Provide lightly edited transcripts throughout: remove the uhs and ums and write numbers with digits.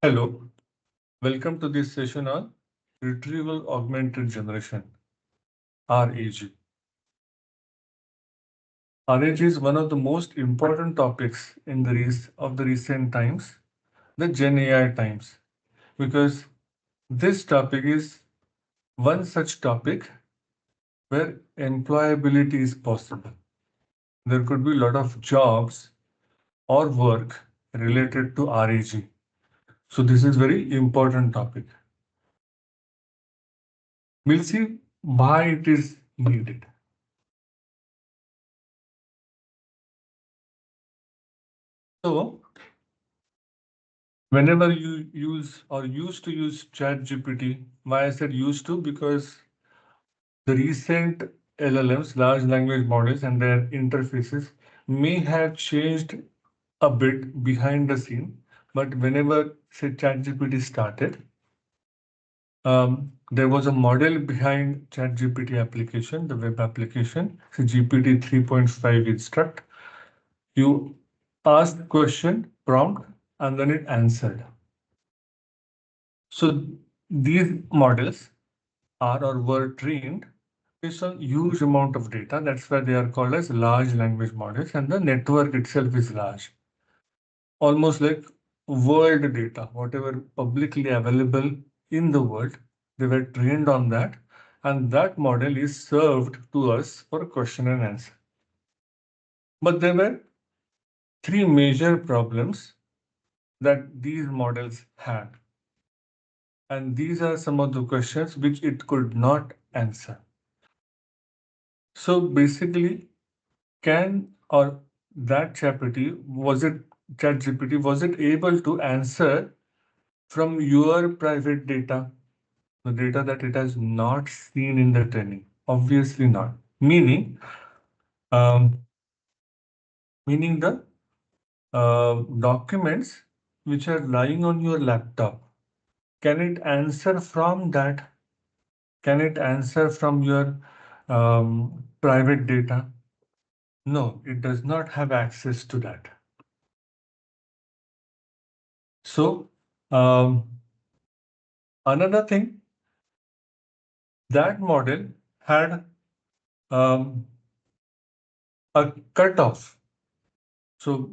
Hello, welcome to this session on Retrieval Augmented Generation, RAG. RAG is one of the most important topics in the recent times, the Gen AI times, because this topic is one such topic where employability is possible. There could be a lot of jobs or work related to RAG. So this is very important topic. We'll see why it is needed. So whenever you use or used to use ChatGPT, why I said used to, because the recent LLMs, large language models, and their interfaces may have changed a bit behind the scene. But whenever, say, ChatGPT started, there was a model behind ChatGPT application, the web application, so GPT 3.5 Instruct. You asked question, prompt, and then it answered. So these models are or were trained based on huge amount of data. That's why they are called as large language models, and the network itself is large. Almost like world data, whatever publicly available in the world, they were trained on that, and that model is served to us for question and answer. But there were three major problems that these models had. And these are some of the questions which it could not answer. So basically, can or that ChatGPT was it able to answer from your private data, the data that it has not seen in the training? Obviously not. Um, Meaning the documents which are lying on your laptop. Can it answer from that? Can it answer from your private data? No, it does not have access to that. So, another thing, that model had um, a cutoff. So,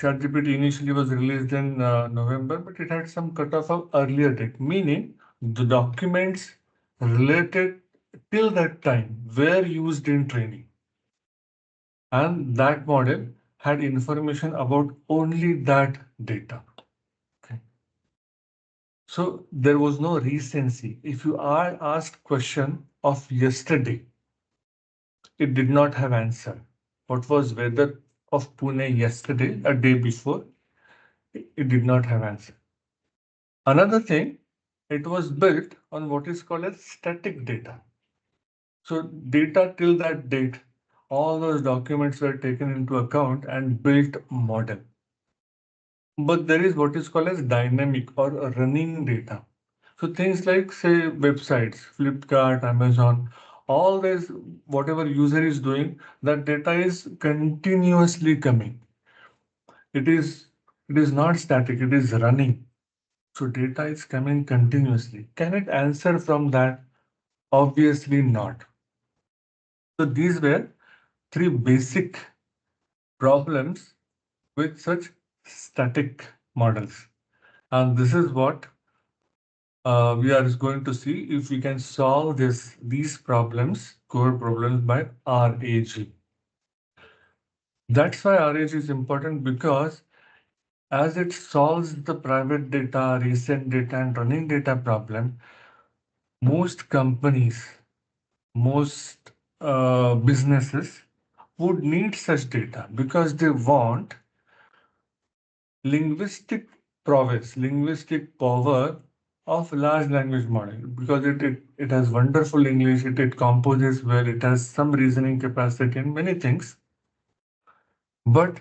ChatGPT initially was released in November, but it had some cutoff of earlier date, meaning the documents related till that time were used in training. And that model had information about only that data. Okay. So there was no recency. If you are asked question of yesterday, it did not have answer. What was weather of Pune yesterday, a day before? It did not have answer. Another thing, it was built on what is called as static data. So data till that date, all those documents were taken into account and built model. But there is what is called as dynamic or running data. So things like, say, websites, Flipkart, Amazon, all this, whatever user is doing, that data is continuously coming. It is it is not static, it is running. So data is coming continuously. Can it answer from that? Obviously not. So these were three basic problems with such static models. And this is what we are going to see if we can solve these problems, core problems by RAG. That's why RAG is important, because as it solves the private data, recent data, and running data problem, most companies, most businesses would need such data because they want linguistic prowess, linguistic power of large language model, because it has wonderful English, it composes well, it has some reasoning capacity and many things, but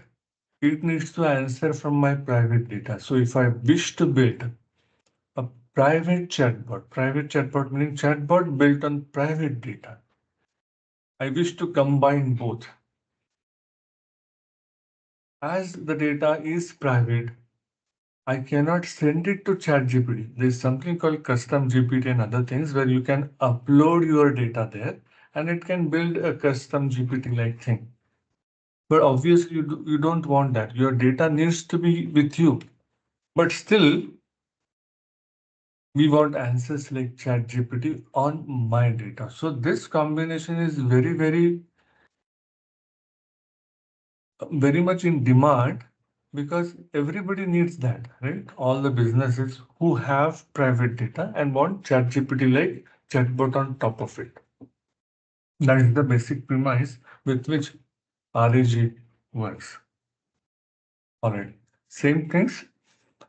it needs to answer from my private data. So if I wish to build a private chatbot meaning chatbot built on private data, I wish to combine both. As the data is private, I cannot send it to ChatGPT. There's something called custom GPT and other things where you can upload your data there and it can build a custom GPT-like thing. But obviously, you don't want that. Your data needs to be with you. But still, we want answers like ChatGPT on my data. So this combination is very much in demand because everybody needs that, right? All the businesses who have private data and want ChatGPT like chatbot on top of it. That is the basic premise with which RAG works. All right. Same things.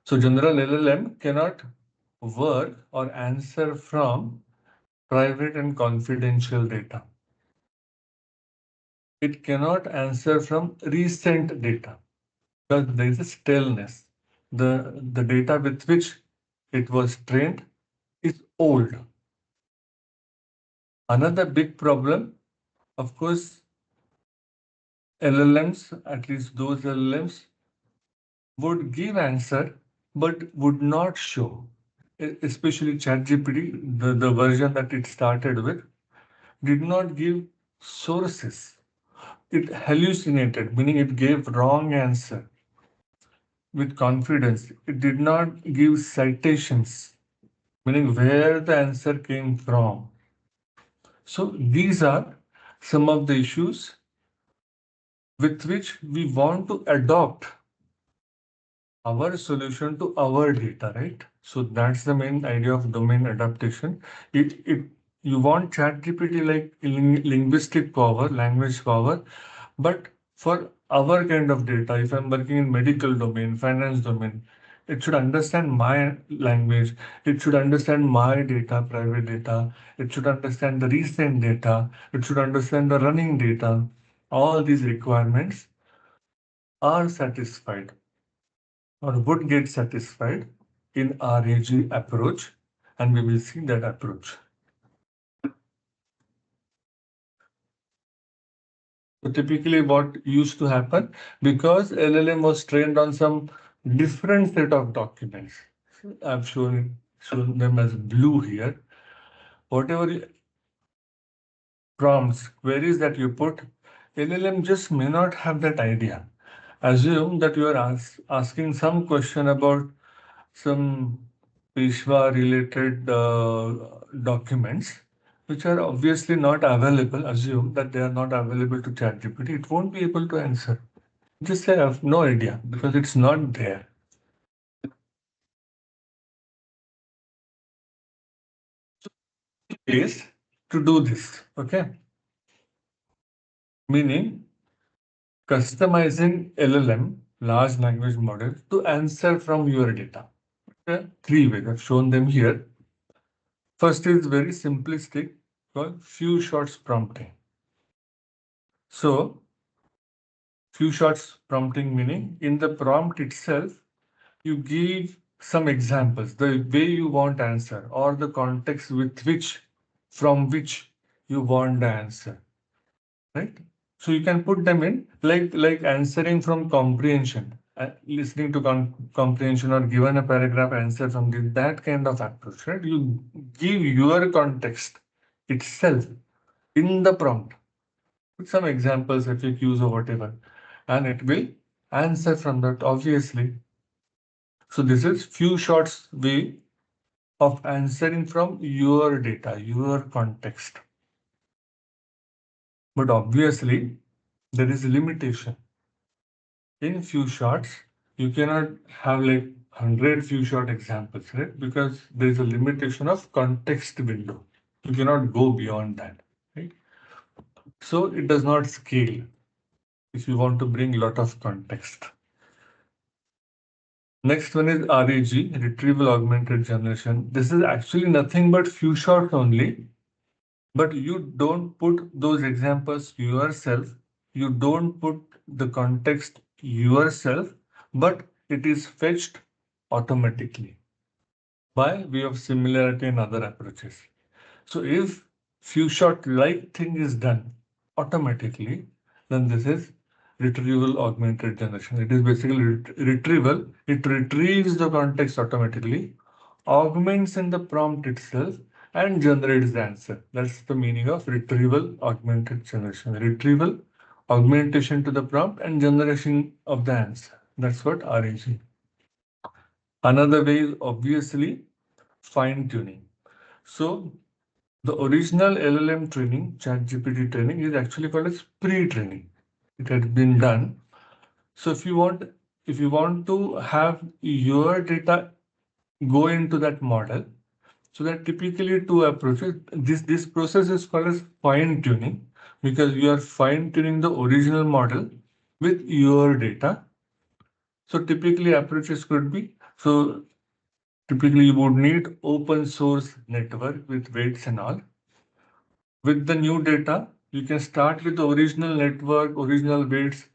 So general LLM cannot work or answer from private and confidential data. It cannot answer from recent data because there is a staleness. The data with which it was trained is old. Another big problem, of course, LLMs, at least those LLMs, would give answer but would not show. Especially ChatGPT, the version that it started with, did not give sources. It hallucinated, meaning it gave wrong answer with confidence. It did not give citations, meaning where the answer came from. So these are some of the issues with which we want to adopt our solution to our data, right? So that's the main idea of domain adaptation. It you want ChatGPT like linguistic power, language power, but for our kind of data, if I'm working in medical domain, finance domain, it should understand my language. It should understand my data, private data. It should understand the recent data. It should understand the running data. All these requirements are satisfied or would get satisfied in RAG approach, and we will see that approach. So typically what used to happen, because LLM was trained on some different set of documents. I've shown them as blue here. Whatever prompts, queries that you put, LLM just may not have that idea. Assume that you are asking some question about some Peshwa related documents, which are obviously not available. Assume that they are not available to ChatGPT. It won't be able to answer. Just say I have no idea because it's not there. Is to do this, okay? Meaning customizing LLM, large language model, to answer from your data. Okay? Three ways. I've shown them here. First is very simplistic, called few shots prompting. So, few shots prompting meaning in the prompt itself, you give some examples, the way you want answer or the context with which, from which you want the answer, right? So you can put them in like answering from comprehension, listening to comprehension or given a paragraph answer from that kind of approach, right? You give your context itself in the prompt with some examples, FAQs or whatever, and it will answer from that, obviously. So this is few shots way of answering from your data, your context. But obviously, there is a limitation. In few shots, you cannot have like 100 few shot examples, right? Because there is a limitation of context window. You cannot go beyond that, right? So it does not scale if you want to bring a lot of context. Next one is RAG, Retrieval Augmented Generation. This is actually nothing but few shots only, but you don't put those examples yourself. You don't put the context yourself, but it is fetched automatically by way of similarity and other approaches. So if few shot like thing is done automatically, then this is retrieval augmented generation. It is basically retrieval. It retrieves the context automatically, augments in the prompt itself, and generates the answer. That's the meaning of retrieval augmented generation. Retrieval, augmentation to the prompt, and generation of the answer. That's what RAG. Another way is obviously fine tuning. So the original LLM training, ChatGPT training, is actually called as pre-training. It had been done. So if you want to have your data go into that model, so there are typically two approaches. This process is called as fine tuning because you are fine tuning the original model with your data. So typically approaches could be, so typically you would need open source network with weights and all. With the new data, you can start with the original network, original weights,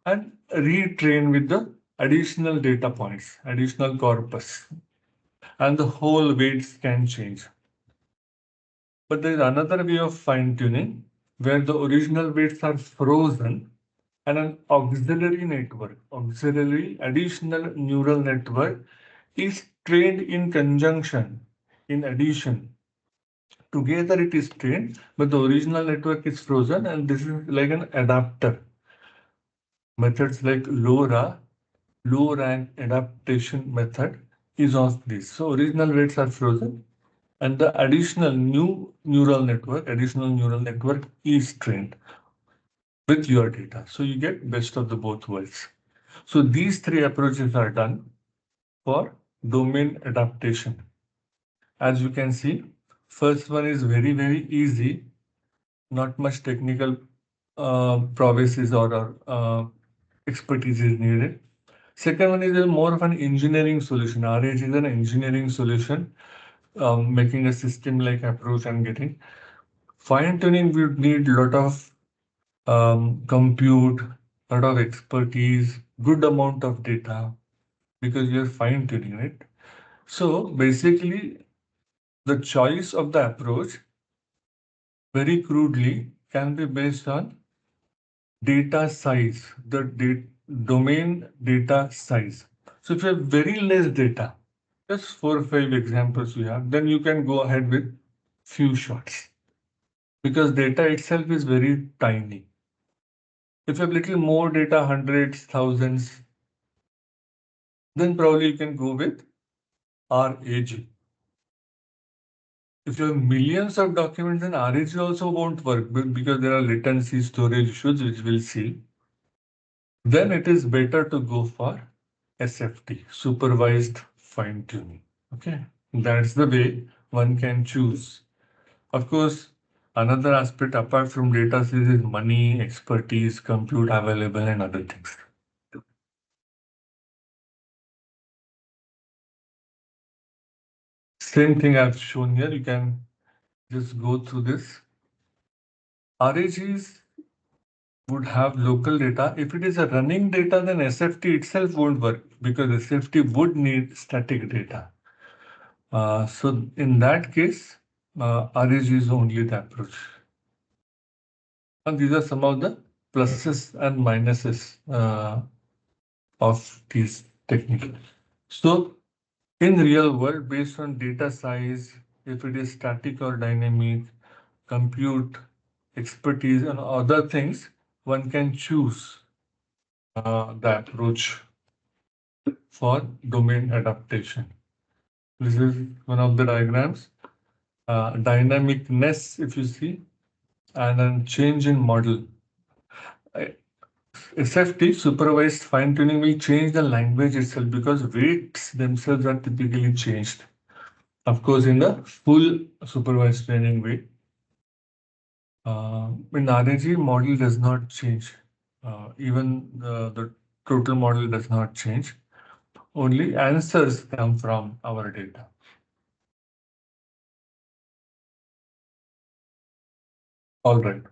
and retrain with the additional data points, additional corpus, and the whole weights can change. But there is another way of fine tuning where the original weights are frozen and an auxiliary network, auxiliary additional neural network is trained in conjunction, in addition. Together it is trained, but the original network is frozen, and this is like an adapter. Methods like low rank adaptation method is of this. So original weights are frozen, and the additional neural network is trained with your data. So you get best of the both worlds. So these three approaches are done for domain adaptation. As you can see, first one is very, very easy, not much technical prowess or expertise is needed. Second one is more of an engineering solution. RH is an engineering solution, making a system-like approach and getting. Fine-tuning would need a lot of compute, lot of expertise, good amount of data because you're fine-tuning it. So basically, the choice of the approach, very crudely, can be based on data size, the domain data size. So if you have very less data, just 4 or 5 examples you have, then you can go ahead with few shots because data itself is very tiny. If you have little more data, hundreds, thousands, then probably you can go with RAG. If you have millions of documents, then RAG also won't work because there are latency storage issues, which we'll see. Then it is better to go for SFT, supervised fine tuning. Okay, that's the way one can choose. Of course, another aspect apart from data science is money, expertise, compute available, and other things. Same thing I've shown here. You can just go through this. RAGs would have local data. If it is a running data, then SFT itself won't work because SFT would need static data. So in that case, RAG is only the approach. And these are some of the pluses and minuses of these techniques. So in real world, based on data size, if it is static or dynamic, compute, expertise, and other things, one can choose the approach for domain adaptation. This is one of the diagrams. Dynamicness, if you see, and then change in model. SFT, supervised fine tuning, will change the language itself because weights themselves are typically changed. Of course, in the full supervised training way, in RAG, model does not change. Even the total model does not change. Only answers come from our data. All right.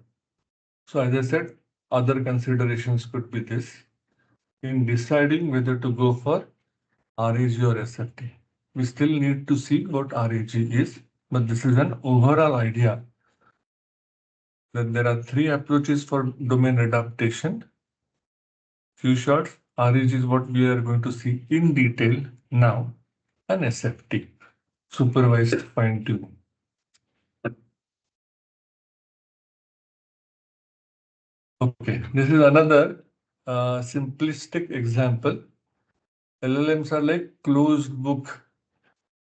So as I said, other considerations could be this. In deciding whether to go for RAG or SFT, we still need to see what RAG is, but this is an overall idea that there are three approaches for domain adaptation. few shots. RH is what we are going to see in detail now. And SFT, supervised fine tuning. Okay, this is another simplistic example. LLMs are like closed book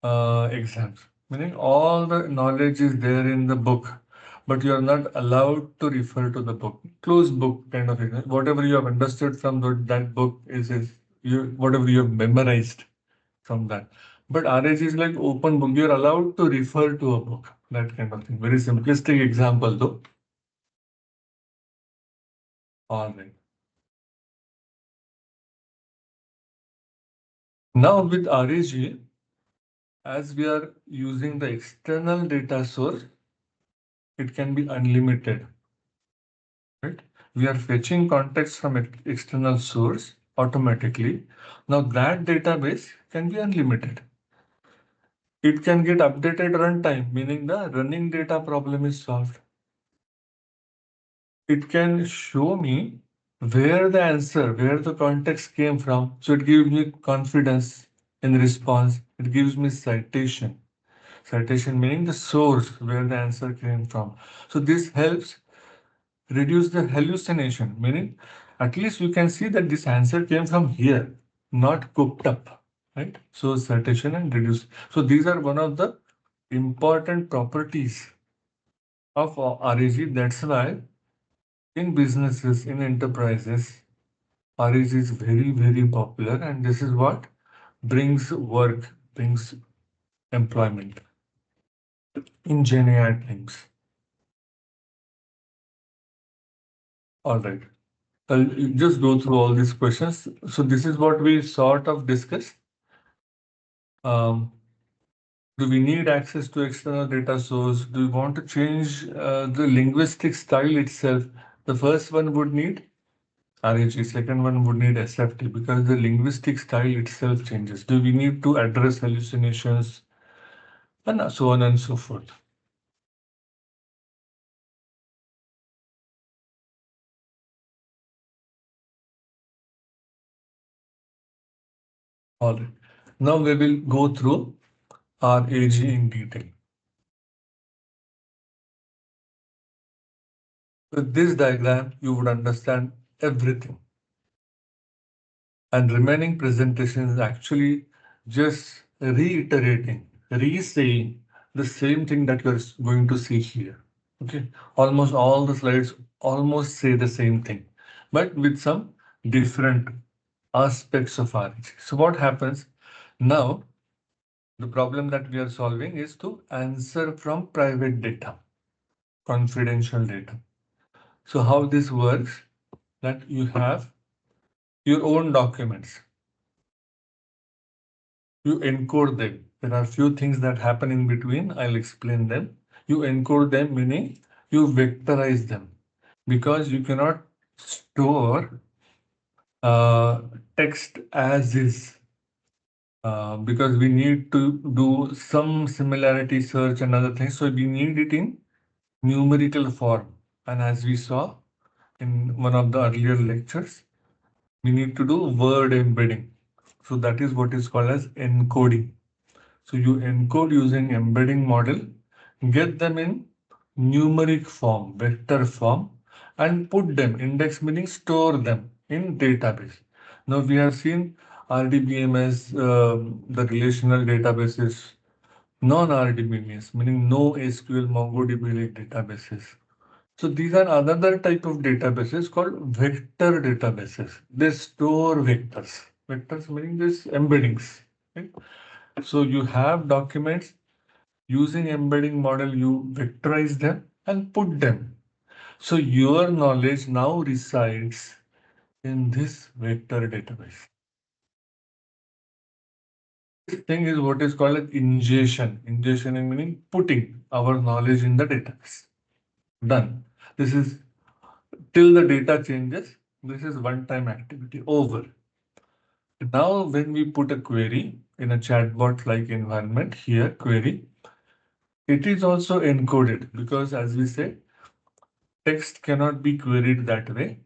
exams, meaning all the knowledge is there in the book, but you are not allowed to refer to the book. Closed book kind of exam. Whatever you have understood from that book is whatever you have memorized from that. But RH is like open book. You're allowed to refer to a book, that kind of thing. Very simplistic example though. All right. Now with RAG, as we are using the external data source, it can be unlimited, right? We are fetching context from external source automatically. Now that database can be unlimited. It can get updated runtime, meaning the running data problem is solved. It can show me where the answer, where the context came from. So it gives me confidence in response. It gives me citation. Citation meaning the source where the answer came from. So this helps reduce the hallucination, meaning at least you can see that this answer came from here, not cooked up, right? So citation and reduce. So these are one of the important properties of RAG. That's why in businesses, in enterprises, RAG is very, very popular, and this is what brings work, brings employment in GenAI things. All right. I'll just go through all these questions. So this is what we sort of discussed. Um, do we need access to external data source? Do we want to change the linguistic style itself? The first one would need RAG, second one would need SFT because the linguistic style itself changes. Do we need to address hallucinations and so on and so forth? All right. Now we will go through RAG in detail. With this diagram, you would understand everything. And remaining presentation is actually just reiterating, re-saying the same thing that you're going to see here. Okay, almost all the slides almost say the same thing, but with some different aspects of RH. So what happens now? The problem that we are solving is to answer from private data, confidential data. So how this works, that you have your own documents. You encode them. There are few things that happen in between. I'll explain them. You encode them, meaning you vectorize them because you cannot store text as is because we need to do some similarity search and other things. So we need it in numerical form. And as we saw in one of the earlier lectures, we need to do word embedding. So that is what is called as encoding. So you encode using embedding model, get them in numeric form, vector form, and put them, index meaning store them in database. Now we have seen RDBMS, the relational databases, non-RDBMS, meaning no SQL, MongoDB-like databases. So these are another type of databases called vector databases. They store vectors. Vectors meaning this embeddings. Right? So you have documents using embedding model, you vectorize them and put them. So your knowledge now resides in this vector database. This thing is what is called as ingestion. Ingestion meaning putting our knowledge in the database. Done. This is till the data changes. This is one-time activity over. Now, when we put a query in a chatbot like environment here, query, it is also encoded because as we say, text cannot be queried that way.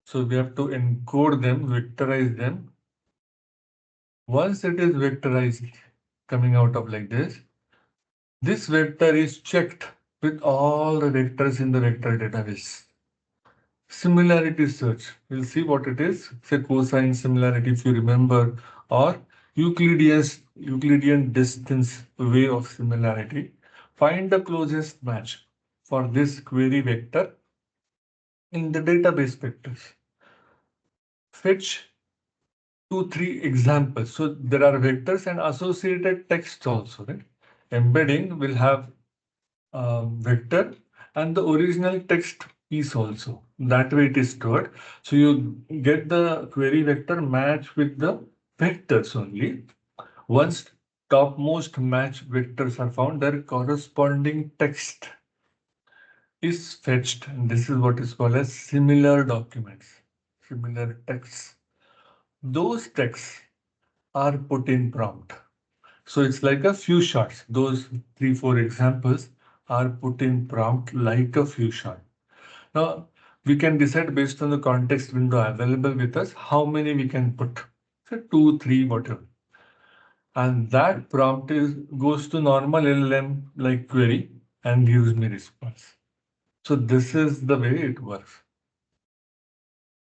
So we have to encode them, vectorize them. Once it is vectorized, coming out of like this vector is checked with all the vectors in the vector database. Similarity search. We'll see what it is. Say cosine similarity, if you remember, or Euclidean distance way of similarity. Find the closest match for this query vector in the database vectors. Fetch 2, 3 examples. So there are vectors and associated text also, right? Embedding will have vector and the original text piece also. That way it is stored. So you get the query vector match with the vectors only. Once topmost match vectors are found, their corresponding text is fetched. And this is what is called as similar documents, similar texts. Those texts are put in prompt. So it's like a few shots. Those 3, 4 examples are put in prompt like a few shots. Now, we can decide based on the context window available with us, how many we can put. So 2, 3, whatever. And that prompt goes to normal LLM like query and gives me response. So this is the way it works.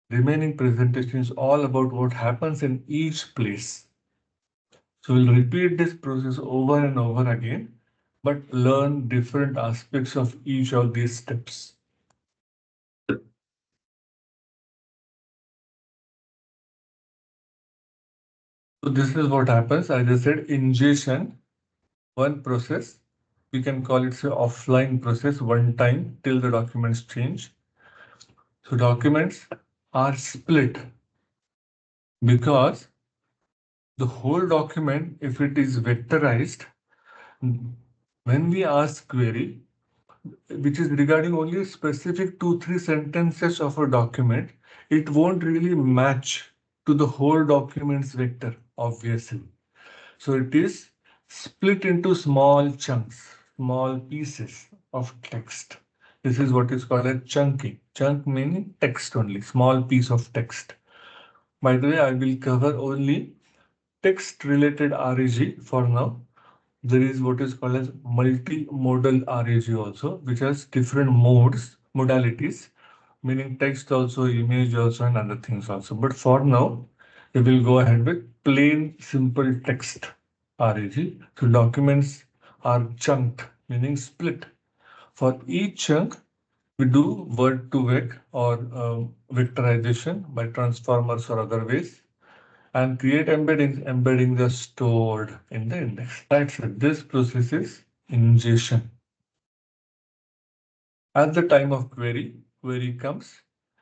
Remaining presentation is all about what happens in each place. So we'll repeat this process over and over again, but learn different aspects of each of these steps. So this is what happens. I just said ingestion, one process. We can call it say offline process one time till the documents change. So documents are split because the whole document, if it is vectorized, when we ask query, which is regarding only specific 2, 3 sentences of a document, it won't really match to the whole document's vector, obviously. So it is split into small chunks, small pieces of text. This is what is called a chunking. Chunk meaning text only, small piece of text. By the way, I will cover only text related RAG for now. There is what is called as multimodal RAG also, which has different modalities, meaning text also, image also, and other things also. But for now, we will go ahead with plain simple text RAG. So documents are chunked, meaning split. For each chunk, we do word to vec or vectorization by transformers or other ways and create embeddings. Embeddings are stored in the index. That's it. This process is ingestion. At the time of query comes,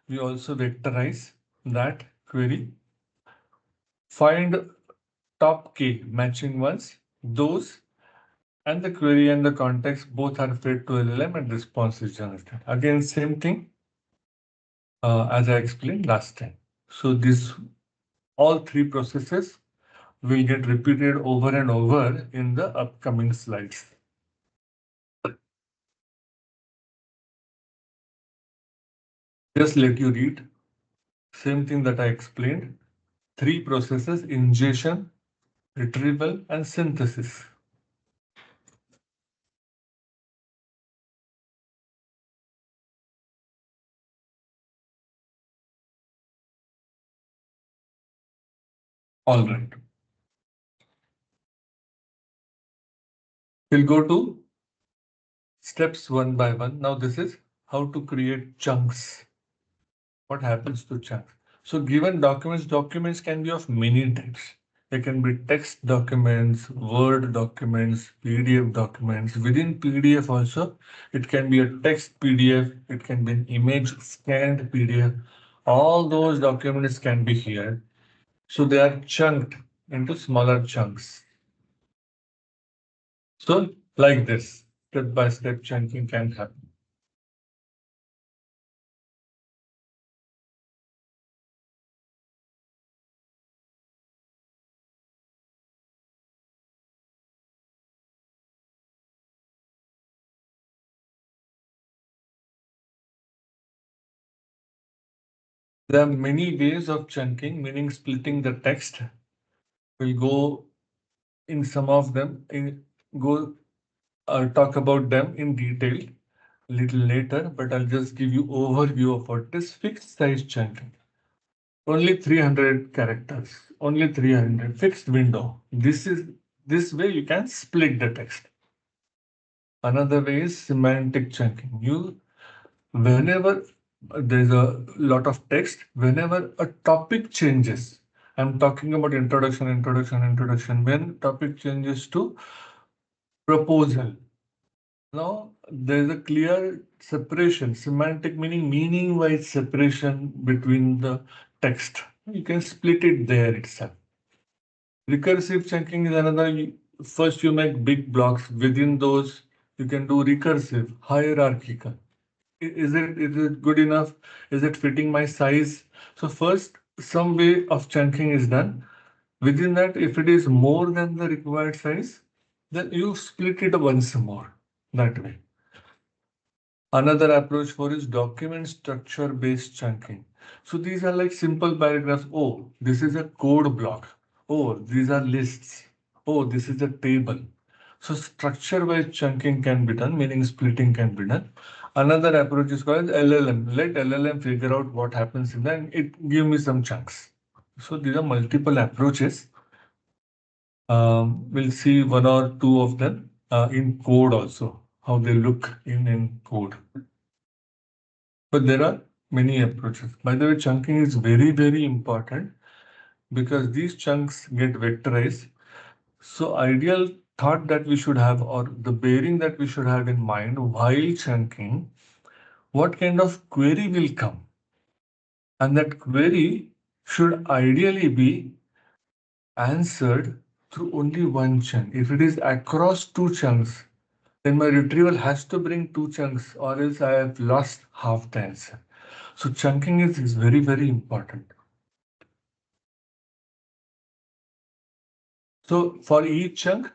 we also vectorize that query. Find top k matching ones. Those and the query and the context both are fed to LLM and response is generated. Again, same thing as I explained last time. So this all 3 processes will get repeated over and over in the upcoming slides. Just let you read. Same thing that I explained. 3 processes: ingestion, retrieval, and synthesis. All right. We'll go to steps one by one. Now this is how to create chunks. What happens to chunks? So given documents can be of many types. They can be text documents, Word documents, PDF documents. Within PDF also, it can be a text PDF, it can be an image scanned PDF. All those documents can be here. So they are chunked into smaller chunks. So like this, step by step chunking can happen. There are many ways of chunking, meaning splitting the text. We'll go in some of them, go talk about them in detail a little later, but I'll just give you overview of what is fixed size chunking. Only 300 characters, only 300 fixed window. This way you can split the text. Another way is semantic chunking. Whenever there's a lot of text, whenever a topic changes, I'm talking about introduction, introduction, introduction. When topic changes to proposal, now there's a clear separation, semantic meaning, meaning-wise separation between the text. You can split it there itself. Recursive chunking is another. First, you make big blocks. Within those, you can do recursive, hierarchical. Is it good enough? Is it fitting my size? So first, some way of chunking is done. Within that, if it is more than the required size, then you split it once more that way. Another approach for is document structure based chunking. So these are like simple paragraphs. Oh, this is a code block. Oh, these are lists. Oh, this is a table. So structure wise chunking can be done, meaning splitting can be done. Another approach is called LLM. Let LLM figure out what happens in that and it give me some chunks. So these are multiple approaches. We'll see one or two of them in code also, how they look in code. But there are many approaches. By the way, chunking is very, very important because these chunks get vectorized. So ideal thought that we should have or the bearing that we should have in mind while chunking, what kind of query will come? And that query should ideally be answered through only one chunk. If it is across two chunks, then my retrieval has to bring two chunks or else I have lost half the answer. So chunking is very, very important. So for each chunk,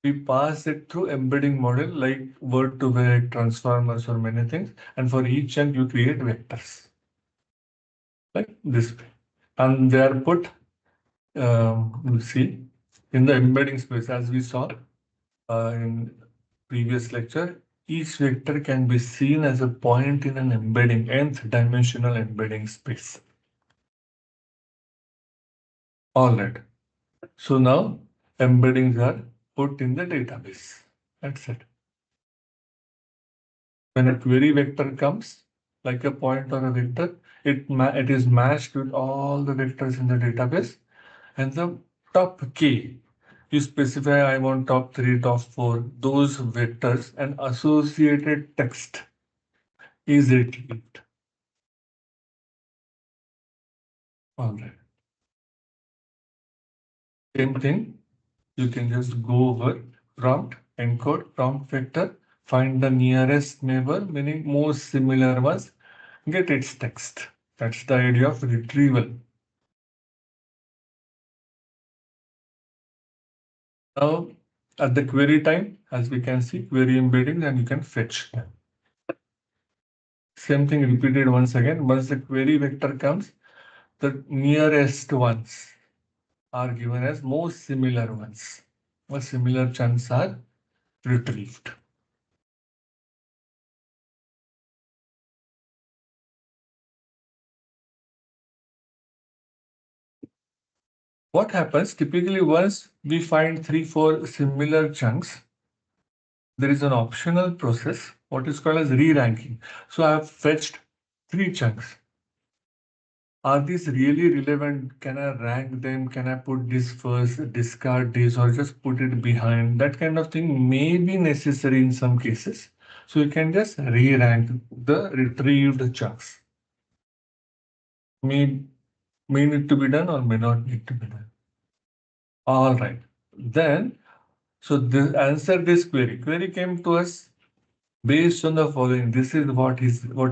we pass it through embedding model like word to vec, transformers or many things. And for each chunk, you create vectors like this way. And they are put, you see, in the embedding space as we saw in previous lecture. Each vector can be seen as a point in an embedding, nth dimensional embedding space. All right. So now embeddings are put in the database. That's it. When a query vector comes, like a point or a vector, it is matched with all the vectors in the database. And the top k, you specify I want top 3, top 4, those vectors and associated text is retrieved. All right. Same thing, you can just go over prompt, encode, prompt vector, find the nearest neighbor, meaning most similar ones, get its text. That's the idea of retrieval. Now, at the query time, as we can see, query embedding, and you can fetch them. Same thing repeated once again. Once the query vector comes, the nearest ones are given as most similar ones. Or similar chunks are retrieved. What happens typically once we find 3, 4 similar chunks, there is an optional process, what is called as re-ranking. So I have fetched 3 chunks. Are these really relevant? Can I rank them? Can I put this first, discard this, or just put it behind? That kind of thing may be necessary in some cases. So you can just re-rank the retrieved chunks. May need to be done or may not need to be done. All right. Then, so this answer this query. Query came to us based on the following. This is what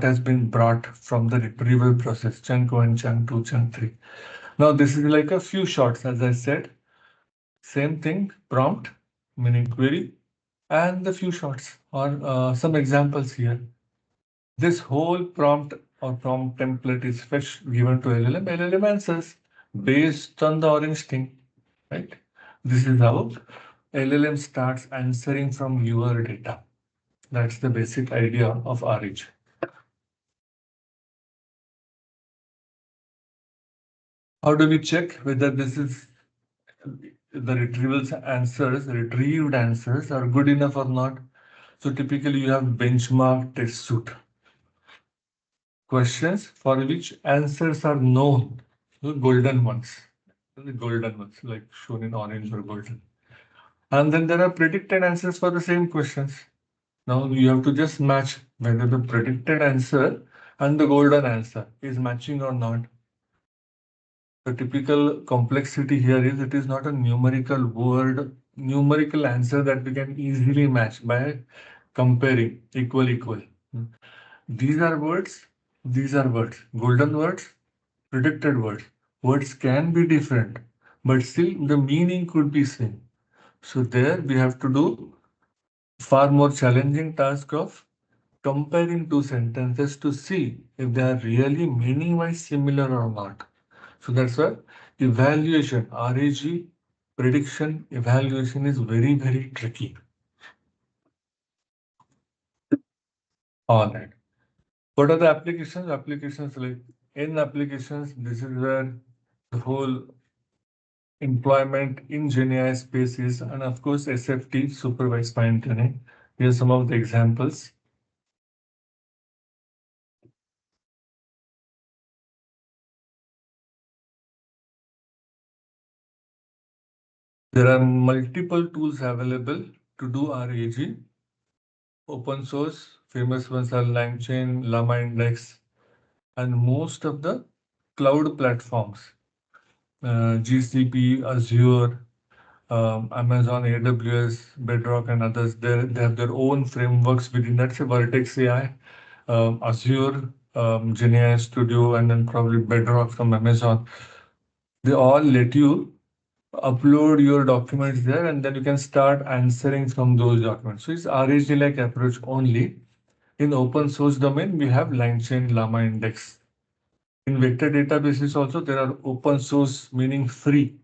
has been brought from the retrieval process. Chunk 1, chunk 2, chunk 3. Now this is like a few shots, as I said. Same thing, prompt, meaning query, and the few shots or some examples here. This whole prompt or prompt template is fetched given to LLM, LLM answers based on the orange thing, right? This is how LLM starts answering from your data. That's the basic idea of RH. How do we check whether this is the retrieved answers are good enough or not? So typically you have benchmark test suite questions for which answers are known, the golden ones like shown in orange or golden. And then there are predicted answers for the same questions. Now you have to just match whether the predicted answer and the golden answer is matching or not. The typical complexity here is it is not a numerical answer that we can easily match by comparing equal. These are words, these are words. Golden words, predicted words. Words can be different, but still the meaning could be same. So there we have to do far more challenging task of comparing two sentences to see if they are really meaning-wise similar or not. So that's why evaluation, RAG, prediction evaluation is very, very tricky. All right. What are the applications? Applications like in applications, this is where the whole employment in GenAI space is, and of course, SFT, supervised fine tuning. Here are some of the examples. There are multiple tools available to do RAG. Open source, famous ones are LangChain, Llama Index, and most of the cloud platforms, GCP, Azure, Amazon, AWS, Bedrock, and others, they have their own frameworks within that. Say Vertex AI, Azure, GenAI Studio, and then probably Bedrock from Amazon. They all let you upload your documents there, and then you can start answering from those documents. So it's RAG-like approach only. In open source domain, we have LangChain, Llama Index. In vector databases also, there are open source, meaning free,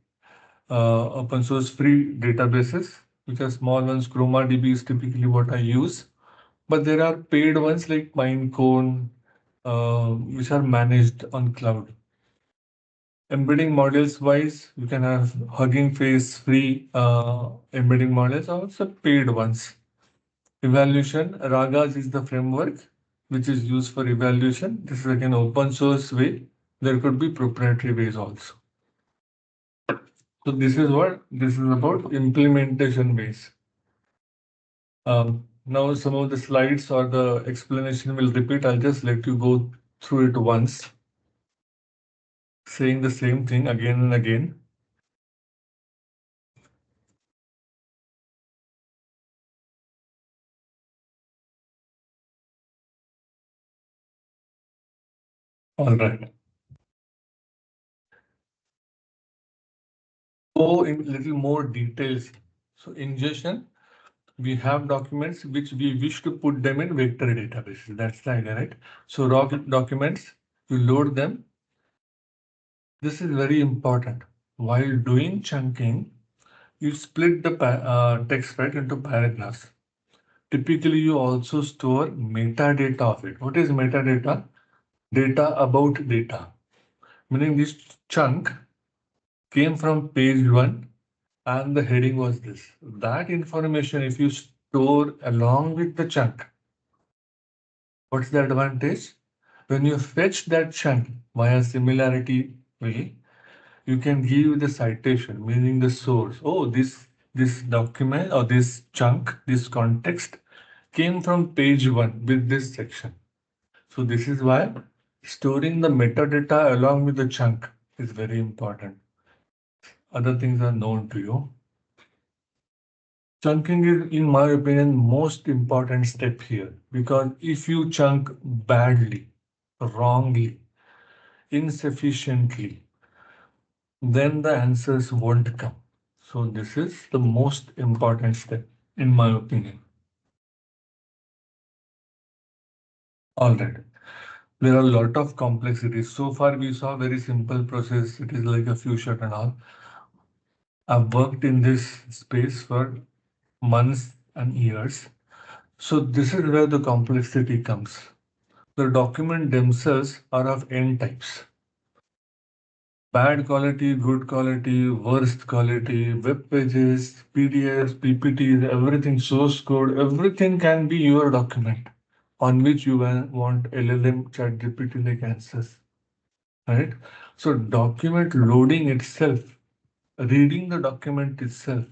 open source free databases, which are small ones. ChromaDB is typically what I use. But there are paid ones like Pinecone, which are managed on cloud. Embedding models wise, you can have Hugging Face free embedding models, also paid ones. Evaluation, Ragas is the framework which is used for evaluation. This is like an open source way. There could be proprietary ways also. So this is about implementation ways. Now some of the slides or the explanation will repeat. I'll just let you go through it once, saying the same thing again and again. All right. Go in little more details. So ingestion, we have documents which we wish to put them in vector databases. That's the idea, right? So raw documents, you load them. This is very important. While doing chunking, you split the text right into paragraphs. Typically, you also store metadata of it. What is metadata? Data about data. Meaning this chunk came from page 1 and the heading was this. That information, if you store along with the chunk, what's the advantage? When you fetch that chunk via similarity way, you can give the citation, meaning the source. Oh, this document or this chunk, this context came from page 1 with this section. So this is why storing the metadata along with the chunk is very important. Other things are known to you. Chunking is, in my opinion, most important step here because if you chunk badly, wrongly, insufficiently, then the answers won't come. So this is the most important step, in my opinion. All right. There are a lot of complexities. So far, we saw very simple process. It is like a few shot and all. I've worked in this space for months and years. So this is where the complexity comes. The document themselves are of n types. Bad quality, good quality, worst quality, web pages, PDFs, PPTs, everything, source code, everything can be your document on which you want LLM ChatGPT like answers, right? So document loading itself, reading the document itself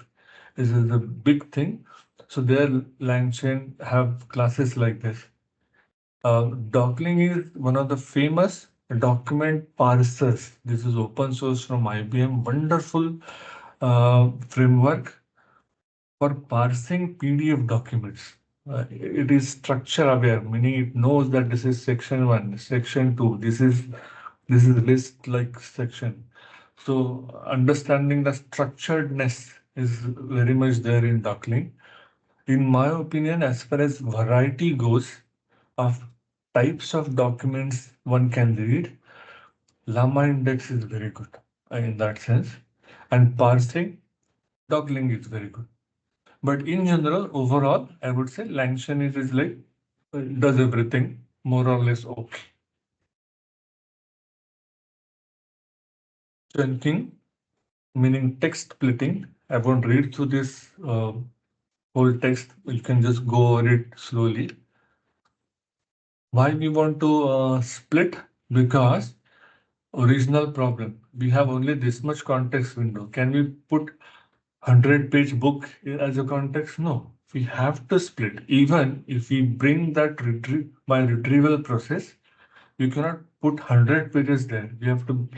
is a big thing. So their LangChain have classes like this. Docling is one of the famous document parsers. This is open source from IBM. Wonderful framework for parsing PDF documents. It is structure aware, meaning it knows that this is section one, section two. This is list like section. So understanding the structuredness is very much there in Docling. In my opinion, as far as variety goes, of types of documents one can read, Llama index is very good in that sense. And parsing, doubling is very good. But in general, overall, I would say Langshan is like does everything more or less okay. Chunking, meaning text splitting. I won't read through this whole text. You can just go over it slowly. Why we want to split? Because original problem. We have only this much context window. Can we put 100-page book as a context? No. We have to split. Even if we bring that by retrieval process, you cannot put 100 pages there. We have to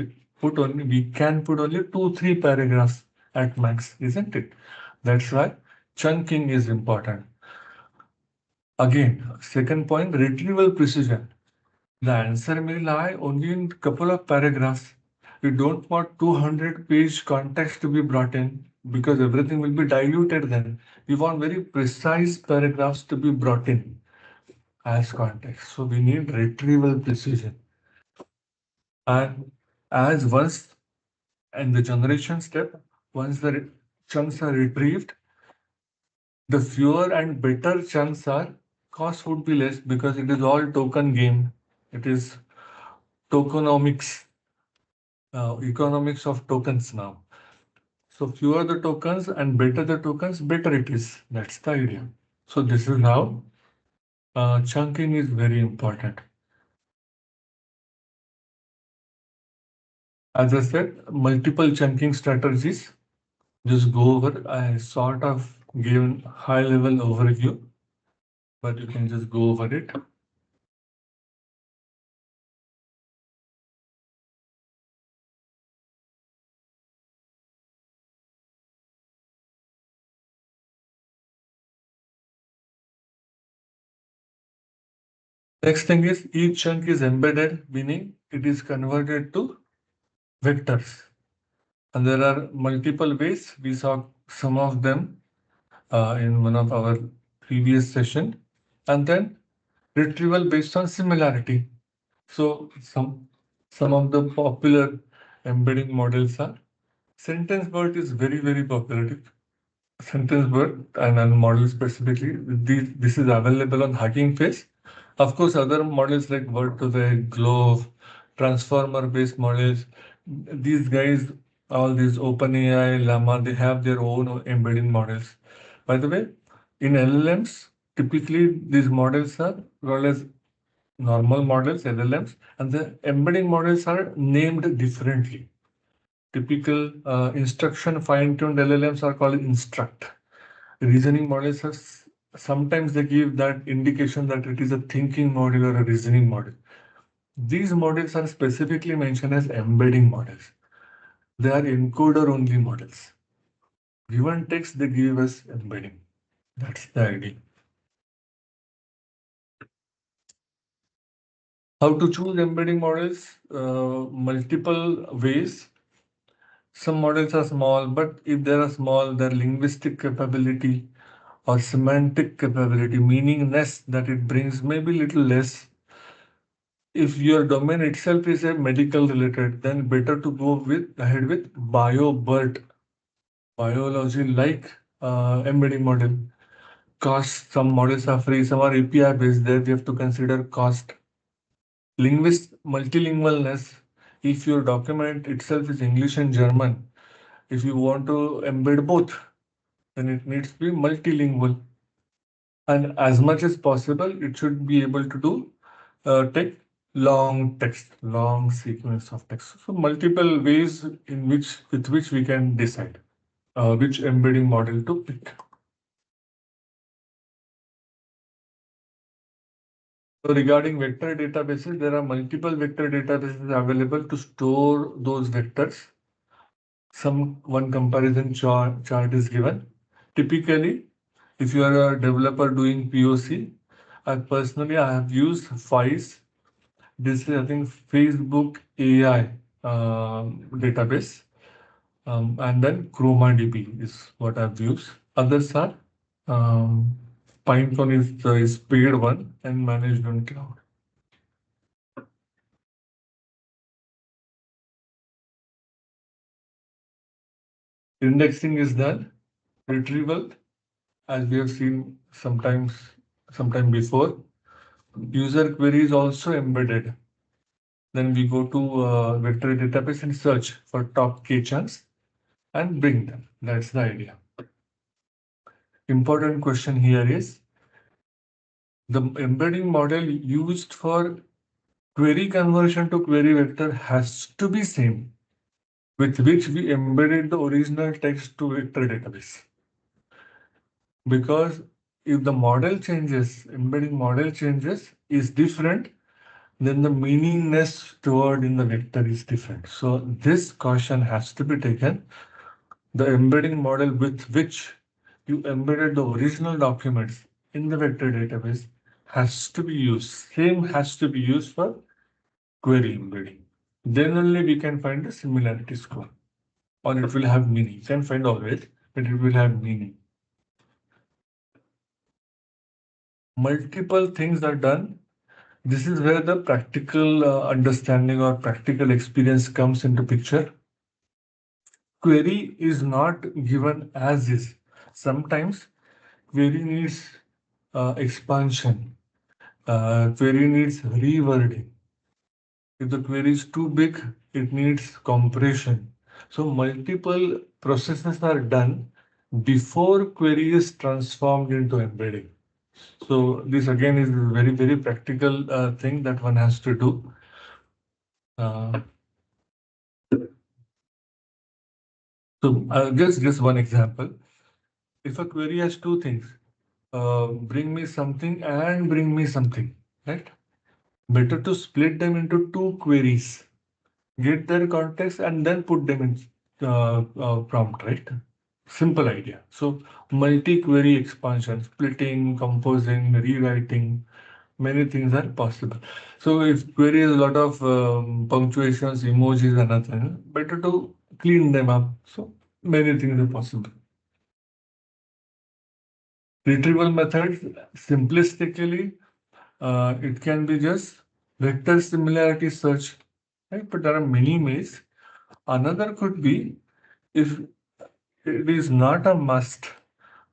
we can put only 2-3 paragraphs at max, isn't it? That's why chunking is important. Again, second point, retrieval precision. The answer may lie only in couple of paragraphs. We don't want 200-page context to be brought in because everything will be diluted then. We want very precise paragraphs to be brought in as context. So we need retrieval precision. And as once in the generation step, once the chunks are retrieved, the fewer and better chunks are, cost would be less because it is all token game. It is tokenomics, economics of tokens now. So fewer the tokens and better the tokens, better it is. That's the idea. So this is how chunking is very important. As I said, multiple chunking strategies. Just go over. I sort of gave high level overview, but you can just go over it. Next thing is each chunk is embedded, meaning it is converted to vectors. And there are multiple ways. We saw some of them in one of our previous session. And then retrieval based on similarity. So some of the popular embedding models are sentence BERT is very popular. Sentence BERT and model specifically. This is available on Hugging Face. Of course, other models like Word to the Glove, transformer-based models, these guys, all these OpenAI, Llama, they have their own embedding models. By the way, in LLMs, typically these models are called as normal models, LLMs, and the embedding models are named differently. Typical instruction fine-tuned LLMs are called instruct. Reasoning models are sometimes they give that indication that it is a thinking model or a reasoning model. These models are specifically mentioned as embedding models. They are encoder-only models. Given text, they give us embedding. That's the idea. How to choose embedding models? Multiple ways. Some models are small, but if they are small, their linguistic capability or semantic capability, meaningness that it brings may be little less. If your domain itself is a medical related, then better to go with ahead with BioBert, biology like embedding model. Cost, some models are free, some are API based. There we have to consider cost. Multilingualness. If your document itself is English and German, if you want to embed both, then it needs to be multilingual. And as much as possible, it should be able to do take long text, long sequence of text. So multiple ways in which with which we can decide which embedding model to pick. So regarding vector databases, there are multiple vector databases available to store those vectors. One comparison chart is given. Typically, if you are a developer doing POC, I have used FICE. This is, I think, Facebook AI database. And then ChromaDB is what I've used. Others are um, Pinecone is paid one and managed on cloud. Indexing is done. Retrieval, as we have seen sometime before. User query is also embedded. Then we go to vector database and search for top keychunks and bring them. That's the idea. Important question here is the embedding model used for query conversion to query vector has to be same with which we embedded the original text to vector database. Because if the model changes, embedding model changes is different, then the meaningless stored in the vector is different. So this caution has to be taken. The embedding model with which you embedded the original documents in the vector database has to be used. Same has to be used for query embedding. Then only we can find the similarity score, or it will have meaning. You can find always, but it will have meaning. Multiple things are done. This is where the practical understanding or practical experience comes into picture. Query is not given as is. Sometimes query needs expansion. Query needs rewording. If the query is too big, it needs compression. So multiple processes are done before query is transformed into embedding. So this again is a very, very practical thing that one has to do. Uh, just one example. If a query has two things, bring me something and bring me something, right? Better to split them into two queries, get their context, and then put them in prompt, right? Simple idea. So multi-query expansion, splitting, composing, rewriting, many things are possible. So if query has a lot of punctuations, emojis, and nothing, better to clean them up. So many things are possible. Retrieval methods, simplistically, it can be just vector similarity search, right? But there are many ways. Another could be if it is not a must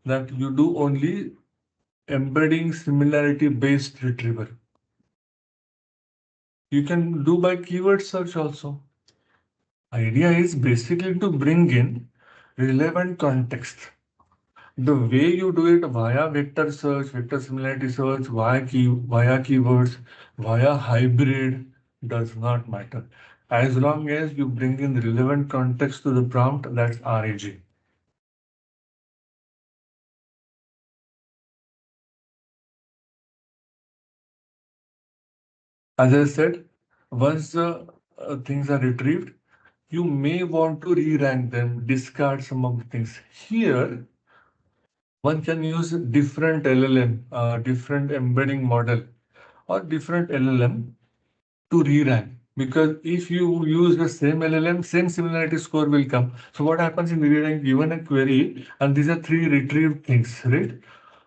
that you do only embedding similarity based retrieval. You can do by keyword search also. Idea is basically to bring in relevant context. The way you do it via vector search, vector similarity search, via keywords, via hybrid does not matter. As long as you bring in relevant context to the prompt, that's RAG. As I said, once the things are retrieved, you may want to re-rank them, discard some of the things. Here, one can use different LLM, different embedding model, or different LLM to re-rank. Because if you use the same LLM, same similarity score will come. So what happens in re-rank, given a query, and these are three retrieved things, right?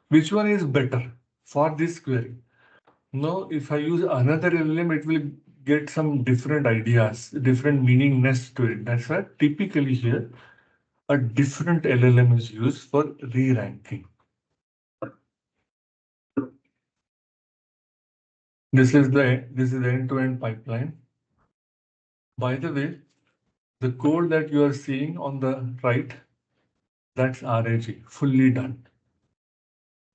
Which one is better for this query? Now, if I use another LLM, it will get some different ideas, different meaningness to it. That's why typically here, a different LLM is used for re-ranking. This is the end-to-end pipeline. By the way, the code that you are seeing on the right, that's RAG, fully done.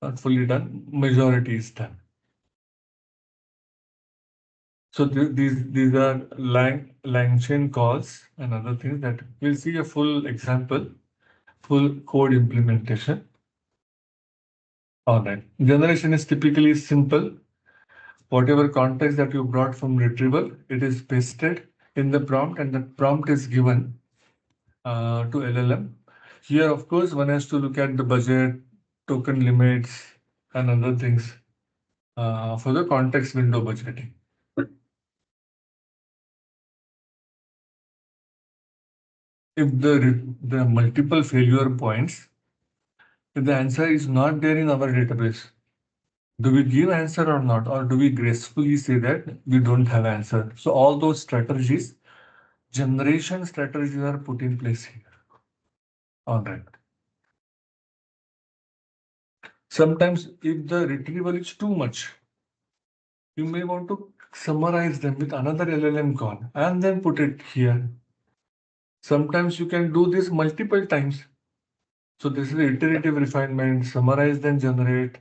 Not fully done, majority is done. So these are LangChain calls and other things that we'll see a full example, full code implementation. All right. Generation is typically simple. Whatever context that you brought from retrieval, it is pasted in the prompt and the prompt is given to LLM. Here, of course, one has to look at the budget, token limits, and other things for the context window budgeting. If the multiple failure points, if the answer is not there in our database, do we give answer or not? Or do we gracefully say that we don't have answer? So all those strategies, generation strategies are put in place here. All right. Sometimes if the retrieval is too much, you may want to summarize them with another LLM call and then put it here. Sometimes you can do this multiple times. So this is iterative refinement, summarize then generate,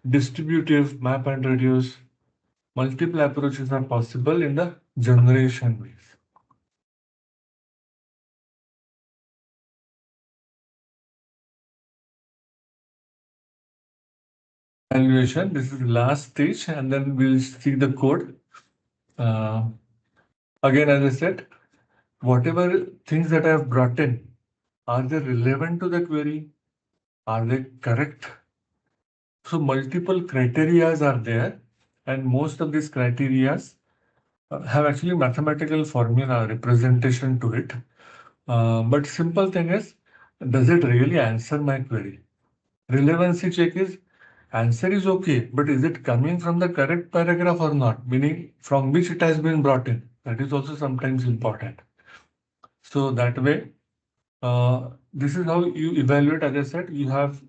distributive, map and reduce. Multiple approaches are possible in the generation ways. Evaluation, this is the last stage, and then we'll see the code. Again, as I said, whatever things that I have brought in, are they relevant to the query? Are they correct? So multiple criterias are there, and most of these criterias have actually mathematical formula representation to it. But simple thing is, does it really answer my query? Relevancy check is answer is okay, but is it coming from the correct paragraph or not? Meaning from which it has been brought in. That is also sometimes important. So that way, this is how you evaluate. As I said, you have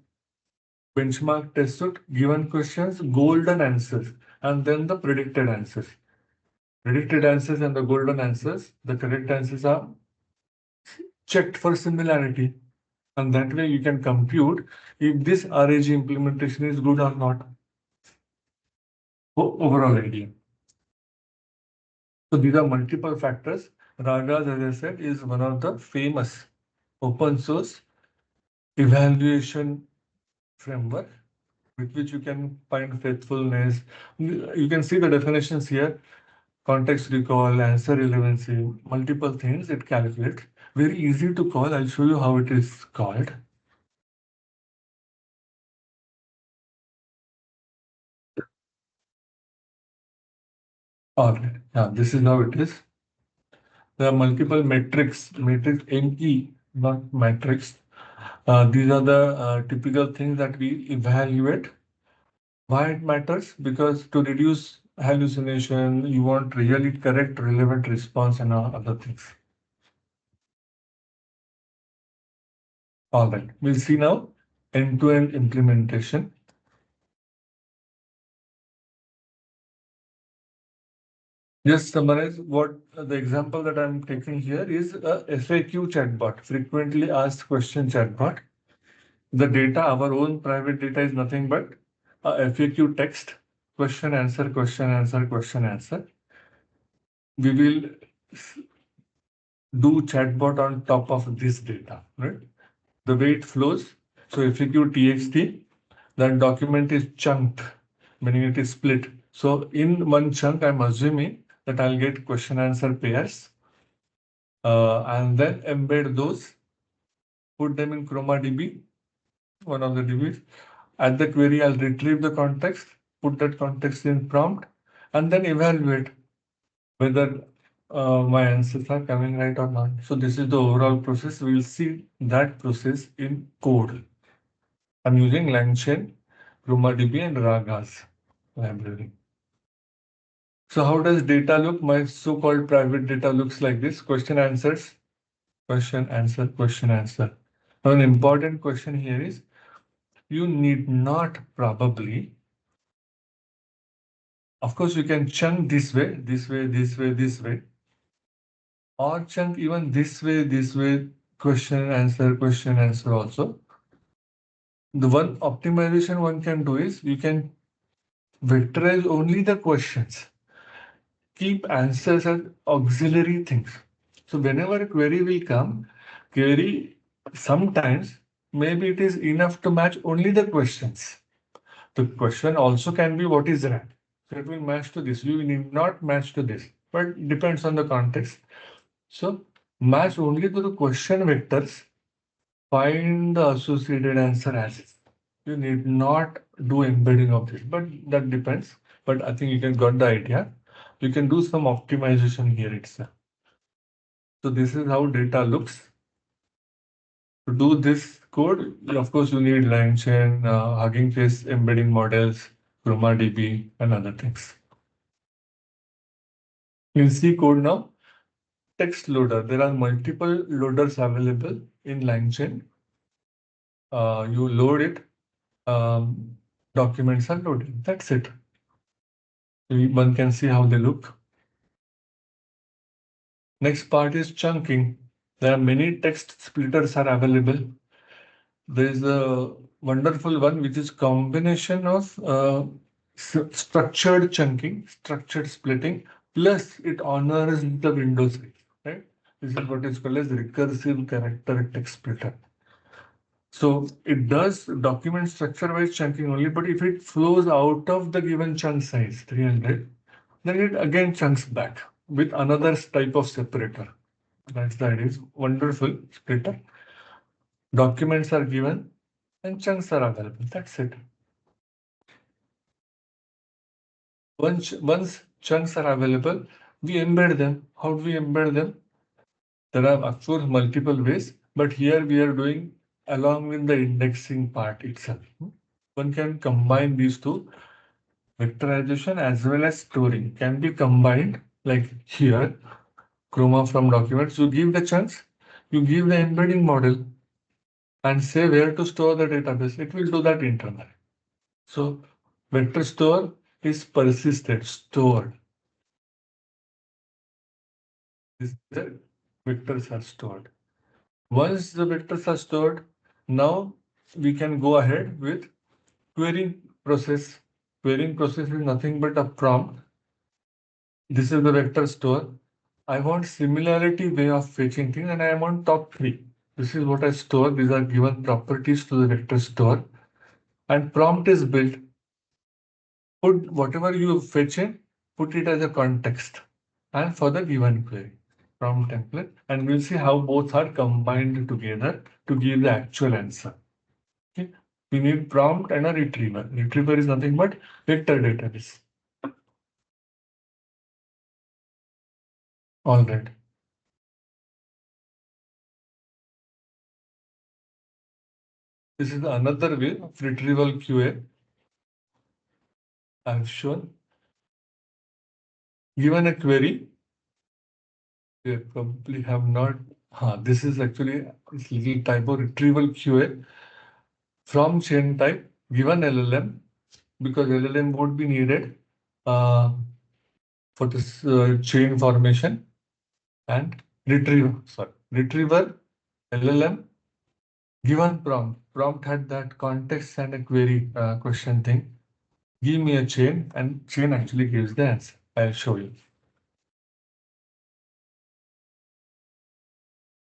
benchmark test suite, given questions, golden answers, and then the predicted answers. Predicted answers and the golden answers, the correct answers are checked for similarity. And that way you can compute if this RAG implementation is good or not. Overall idea. So these are multiple factors. Ragas, as I said, is one of the famous open source evaluation framework with which you can find faithfulness. You can see the definitions here. Context recall, answer relevancy, multiple things it calculates. Very easy to call. I'll show you how it is called. All right. Yeah, this is how it is. There are multiple metrics, matrix ME, not matrix. These are the typical things that we evaluate. Why it matters? Because to reduce hallucination, you want really correct, relevant response and other things. All right, we'll see now end-to-end implementation. Just summarize what the example that I'm taking here is a FAQ chatbot, frequently asked question chatbot. The data, our own private data, is nothing but a FAQ text, question, answer, question, answer, question, answer. We will do chatbot on top of this data, right? The way it flows. So FAQ TXT, that document is chunked, meaning it is split. So in one chunk, I'm assuming that I'll get question answer pairs and then embed those, put them in ChromaDB, one of the DBs. At the query, I'll retrieve the context, put that context in prompt, and then evaluate whether my answers are coming right or not. So this is the overall process. We will see that process in code. I'm using LangChain, ChromaDB, and Ragas library. So how does data look? My so-called private data looks like this: question answers, question answer, question answer. Now, an important question here is you need not probably, of course, you can chunk this way, this way, this way, this way, or chunk even this way, question, answer also. The one optimization one can do is you can vectorize only the questions, keep answers as auxiliary things. So whenever a query will come, query sometimes maybe it is enough to match only the questions. The question also can be what is rank. So it will match to this. You need not match to this, but depends on the context. So match only to the question vectors, find the associated answer as is. You need not do embedding of this, but that depends. But I think you can got the idea. You can do some optimization here itself. So this is how data looks. To do this code, of course, you need LangChain, Hugging Face embedding models, ChromaDB, and other things. In C code now, text loader. There are multiple loaders available in LangChain. You load it, documents are loaded. That's it. One can see how they look. Next part is chunking. There are many text splitters are available. There is a wonderful one which is combination of structured chunking, structured splitting, plus it honors the window size. Right? This is what is called as recursive character text splitter. So it does document structure-wise chunking only, but if it flows out of the given chunk size, 300, then it again chunks back with another type of separator. That's the idea. It's wonderful splitter. Documents are given and chunks are available. That's it. Once chunks are available, we embed them. How do we embed them? There are, of course, multiple ways, but here we are doing along with the indexing part itself. One can combine these two. Vectorization as well as storing can be combined, like here, chroma from documents. You give the chunks, you give the embedding model, and say where to store the database. It will do that internally. So vector store is persisted, stored. The vectors are stored. Once the vectors are stored, now we can go ahead with querying process. Querying process is nothing but a prompt. This is the vector store. I want similarity way of fetching things, and I am on top 3. This is what I store. These are given properties to the vector store. And prompt is built. Put whatever you fetch in, put it as a context. And for the given query, prompt template. And we'll see how both are combined together to give the actual answer. Okay. We need prompt and a retriever. Retriever is nothing but vector database. All right. This is another way of retrieval QA I have shown. Given a query, you probably have not. This is actually this little type of retrieval QA from chain type given LLM, because LLM would be needed uh, for this chain formation, and retriever LLM given prompt. Prompt had that context and a query question thing. Give me a chain, and chain actually gives the answer. I'll show you.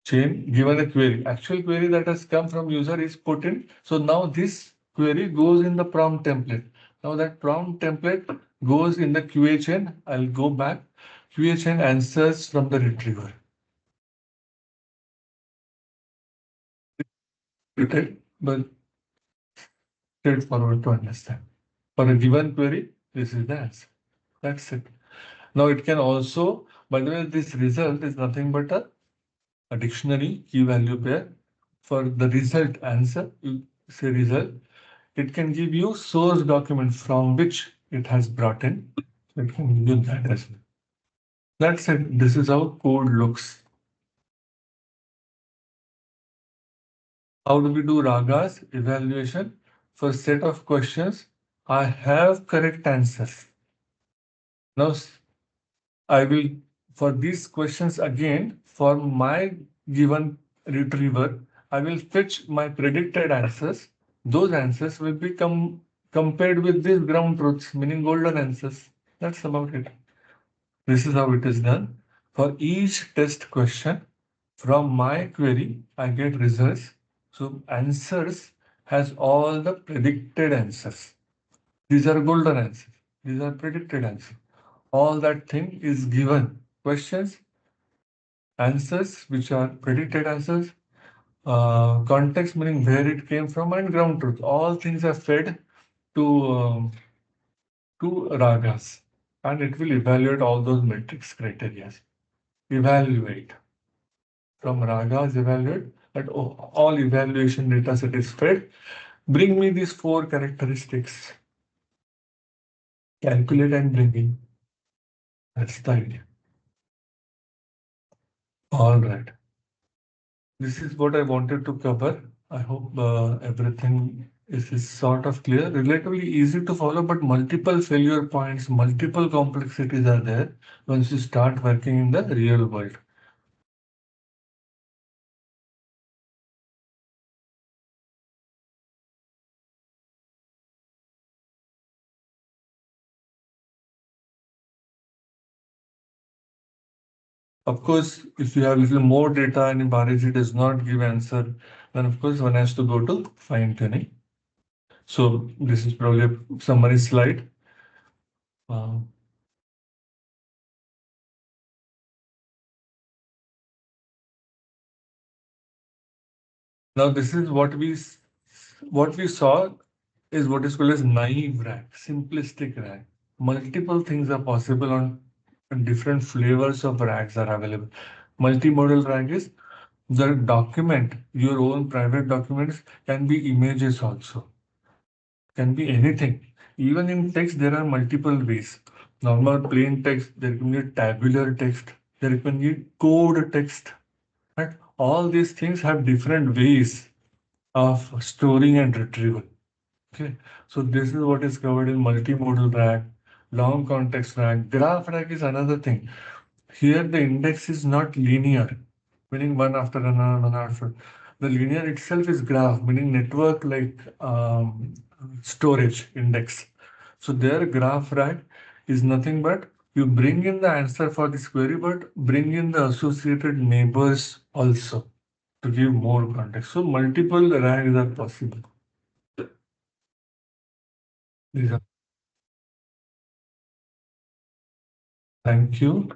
Chain given a query. Actual query that has come from user is put in. So now this query goes in the prompt template. Now that prompt template goes in the QA chain. I'll go back. QA chain answers from the retriever. Okay, but straightforward to understand. For a given query, this is the answer. That's it. Now it can also, by the way, this result is nothing but a dictionary key value pair. For the result answer, you say result. It can give you source document from which it has brought in. It can give you that as well. Let's say this is how code looks. How do we do Raga's evaluation? For set of questions, I have correct answers. Now I will, for these questions again, for my given retriever, I will fetch my predicted answers. Those answers will be compared with these ground truths, meaning golden answers. That's about it. This is how it is done. For each test question from my query, I get results. So answers has all the predicted answers. These are golden answers. These are predicted answers. All that thing is given. Questions, answers, which are predicted answers, context meaning where it came from, and ground truth. All things are fed to Ragas, and it will evaluate all those metrics criteria. Evaluate from Ragas, evaluate, but all evaluation data set is fed. Bring me these four characteristics. Calculate and bring in. That's the idea. All right. This is what I wanted to cover. I hope everything is sort of clear, relatively easy to follow, but multiple failure points, multiple complexities are there once you start working in the real world. Of course, if you have a little more data and if RAG does not give answer, then of course one has to go to fine tuning. So this is probably a summary slide. Uh, Now this is what we saw is what is called as naive RAG, simplistic RAG. Multiple things are possible on and different flavors of RAGs are available. Multimodal RAG is the document, your own private documents can be images also, can be anything. Even in text, there are multiple ways. Normal plain text, there can be tabular text, there can be code text. Right? All these things have different ways of storing and retrieval. Okay, so this is what is covered in multimodal RAG, long context RAG. Graph RAG is another thing. Here the index is not linear, meaning one after another, one after. The linear itself is graph, meaning network like storage index. So their graph RAG is nothing but you bring in the answer for this query, but bring in the associated neighbors also to give more context. So multiple RAGs are possible. These are, thank you.